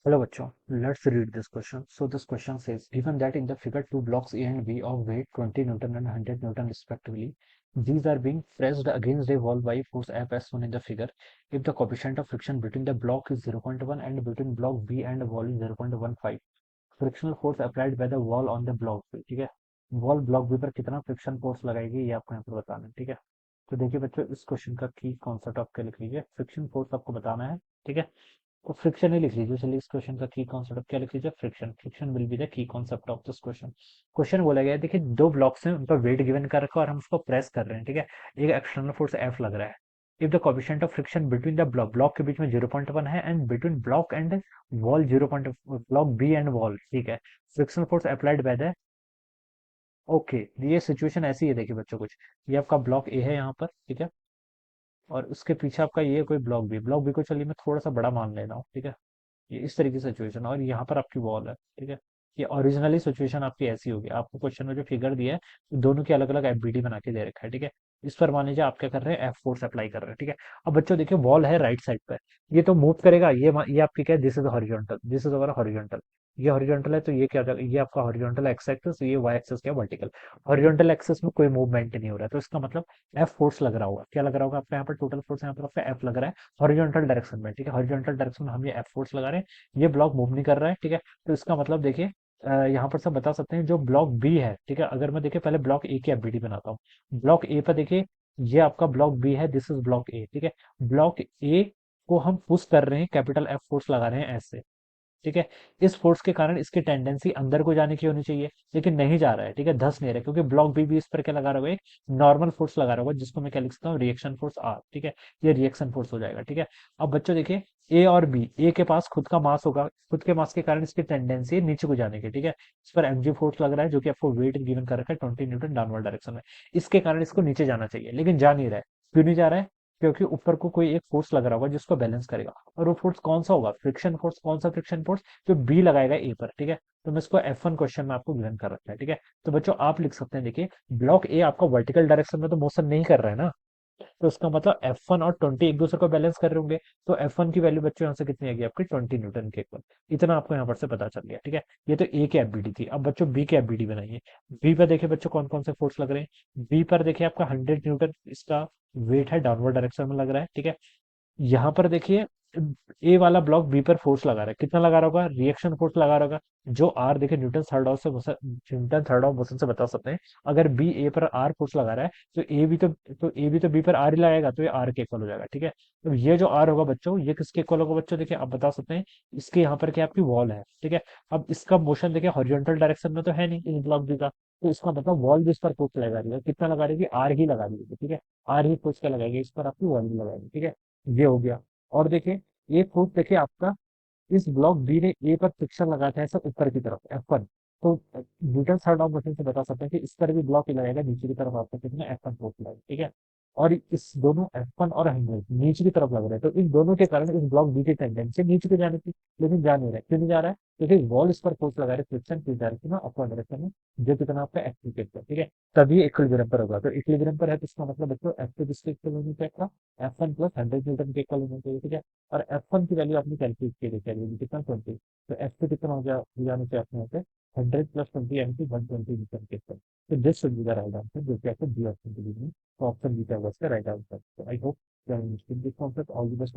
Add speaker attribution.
Speaker 1: Hello bachcho, let's read this question. So this question says, given that in the figure two blocks A and B of weight 20 Newton and 100 Newton respectively, these are being pressed against a wall by a force F as shown in the figure. If the coefficient of friction between the block is 0.1 and between block B and wall is 0.15, frictional force applied by the wall on the block B, ठीक है, wall block B पर कितना friction force लगाएगी ये आपको यहाँ पर बताना है, ठीक है। तो देखिए बच्चों, इस क्वेश्चन का की कॉन्सेप्ट आपके लिख लीजिए, फ्रिक्शन फोर्स आपको बताना है, ठीक है। तो फ्रिक्शन ही लिख लीजिए, चलिए इस क्वेश्चन का की कॉन्सेप्ट क्या लिख लीजिए, friction. Friction will be the key concept of this question. Question बोला गया है, देखिए दो ब्लॉक्स हैं, उनका वेट गिवन कर रखा है और हम उसको प्रेस कर रहे हैं, ठीक है। एक एक्सटर्नल फोर्स एफ लग रहा है। If the coefficient of friction between the block, block के बीच में 0.1 है and between block and wall 0. Block B and wall, ठीक है, frictional force applied by the, okay, ये सिचुएशन ऐसी है, देखिए बच्चों कुछ, ये आपका ब्लॉक ए है यहाँ पर, ठीक है, और उसके पीछे आपका ये कोई ब्लॉक बी, ब्लॉक बी को चलिए मैं थोड़ा सा बड़ा मान ले रहा हूँ, ठीक है। ये इस तरीके से सिचुएशन, और यहाँ पर आपकी वॉल है, ठीक है। ये ओरिजिनली सिचुएशन आपकी ऐसी होगी, आपको क्वेश्चन में जो फिगर दिया है दोनों की अलग अलग एफबीडी बना के दे रखा है, ठीक है। इस पर मान लीजिए आप क्या कर रहे हैं, एफ फोर्स अप्लाई कर रहे हैं, ठीक है। अब बच्चों देखिए, वॉल है राइट साइड पर, ये तो मूव करेगा, ये आपकी क्या है, this is horizontal, this is our horizontal, ये हॉरिजॉन्टल है, तो ये क्या हो जाएगा, ये आपका हॉरिजॉन्टल एक्स एक्सिस, ये वाई एक्सिस क्या, वर्टिकल। हॉरिजॉन्टल एक्सिस में कोई मूवमेंट नहीं हो रहा है, तो इसका मतलब एफ फोर्स लग रहा होगा, क्या लग रहा होगा आपका यहाँ पर, टोटल फोर्स यहाँ पर आपका एफ लग रहा है हॉरिजॉन्टल डायरेक्शन में, ठीक है। हॉरिजॉन्टल डायरेक्शन में हम ये एफ फोर्स लगा रहे हैं, ये ब्लॉक मूव नहीं कर रहा है, ठीक है। तो इसका मतलब देखिए, यहाँ पर सब बता सकते हैं, जो ब्लॉक बी है, ठीक है, अगर मैं देखिए पहले ब्लॉक ए की एफबीडी बनाता हूँ। ब्लॉक ए पर देखिए, ये आपका ब्लॉक बी है, दिस इज ब्लॉक ए, ठीक है। ब्लॉक ए को हम पुश कर रहे हैं, कैपिटल एफ फोर्स लगा रहे हैं ऐसे, ठीक है। इस फोर्स के कारण इसकी टेंडेंसी अंदर को जाने की होनी चाहिए, लेकिन नहीं जा रहा है, ठीक है, धस नहीं रहा है, क्योंकि ब्लॉक बी भी इस पर क्या लगा रहा होगा, एक नॉर्मल फोर्स लगा रहा होगा, जिसको मैं क्या लिख सकता हूँ, रिएक्शन फोर्स आर, ठीक है। ये रिएक्शन फोर्स हो जाएगा, ठीक है। अब बच्चों देखिए, ए और बी, ए के पास खुद का मास होगा, खुद के मास के कारण इसकी टेंडेंसी है नीचे को जाने की, ठीक है। इस पर एमजी फोर्स लग रहा है, जो कि आपको वेट गिवन कर रखा है 20 न्यूटन डाउनवर्ड डायरेक्शन में। इसके कारण इसको नीचे जाना चाहिए, लेकिन जा नहीं रहा है। क्यों नहीं जा रहा है? क्योंकि ऊपर को कोई एक फोर्स लग रहा होगा जिसको बैलेंस करेगा, और वो फोर्स कौन सा होगा, फ्रिक्शन फोर्स। कौन सा फ्रिक्शन फोर्स? जो बी लगाएगा ए पर, ठीक है। तो मैं इसको F1 क्वेश्चन में आपको गिवन कर रखा है, ठीक है। तो बच्चों आप लिख सकते हैं, देखिए ब्लॉक ए आपका वर्टिकल डायरेक्शन में तो मोशन नहीं कर रहा है ना, तो इसका मतलब F1 और 20 एक दूसरे को बैलेंस कर रहे होंगे। तो F1 की वैल्यू बच्चों यहाँ से कितनी आएगी आपकी, 20 न्यूटन के इक्वल। इतना आपको यहाँ पर से पता चल गया, ठीक है। ये तो ए के एफबीडी थी, अब बच्चों बी के एफबीडी बनाइए। बी पर देखिए बच्चों कौन कौन से फोर्स लग रहे हैं। बी पर देखिए आपका 100 न्यूटन इसका वेट है, डाउनवर्ड डायरेक्शन में लग रहा है, ठीक है। यहाँ पर देखिए, ए वाला ब्लॉक बी पर फोर्स लगा रहा है, कितना लगा रहा होगा, रिएक्शन फोर्स लगा रहा होगा, जो आर देखिए न्यूटन थर्ड ऑफ मोशन से बता सकते हैं। अगर बी ए पर आर फोर्स लगा रहा है, तो ए भी तो बी पर आर ही लगाएगा, तो ये आर के इक्वल हो जाएगा, ठीक है। तो ये जो आर होगा बच्चों, ये किसके इक्वल होगा बच्चों, देखिए आप बता सकते हैं, इसके यहाँ पर क्या आपकी वॉल है, ठीक है। अब इसका मोशन देखिए हॉरिजॉन्टल डायरेक्शन में तो है नहीं इस ब्लॉक बी का, तो इसका मतलब वॉल भी इस पर फोर्स लगा रही है, कितना लगा रही है, आर ही लगा रही है, ठीक है। आर ही फोर्स क्या लगाएगी, इस पर आपकी वॉल भी लगाएगी, ठीक है। ये हो गया। और देखिए, ये फोर्स देखिए आपका, इस ब्लॉक बी ने ए पर फ्रिक्शन लगाया था ऐसा ऊपर की तरफ, F1। तो न्यूटन थर्ड ऑफ मोशन से बता सकते हैं कि इस पर भी ब्लॉक ही लगाएगा, नीचे की तरफ आपको कितना F1 फोर्स लगेगा, ठीक है। और इस दोनों F1 और 100 नीचे की तरफ लग रहे हैं, तो इन दोनों के कारण इस ब्लॉक बी की टेंडेंसी नीचे को जाने की, लेकिन जा नहीं रहा है। क्यों नहीं जा रहा है? क्योंकि वॉल इस पर फोर्स लगा रहे, फ्रिक्शन किस डायरेक्शन में, अपवर्ड डायरेक्शन में, जो कितना आपका एक्टिवेट है, ठीक है। तभी इक्विलिब्रियम पर होगा, तो इक्विलिब्रियम पर है, तो इसका मतलब बच्चों F2 किसके इक्वल होनी चाहिए, F1 प्लस 100 न्यूटन के इक्वल होना चाहिए, ठीक है। और F1 की वैल्यू आपने कैलकुलेट की देखिए कितना, 20। तो F2 कितना हो गया, जाने से अपने होते 100 प्लस 20 यानी कि 120 न्यूटन के इक्वल। तो this should be the right answer, जो कि आपको बी ऑप्शन के लिए, तो ऑप्शन बी का was the right answer. So I hope you are understanding this concept. All the best.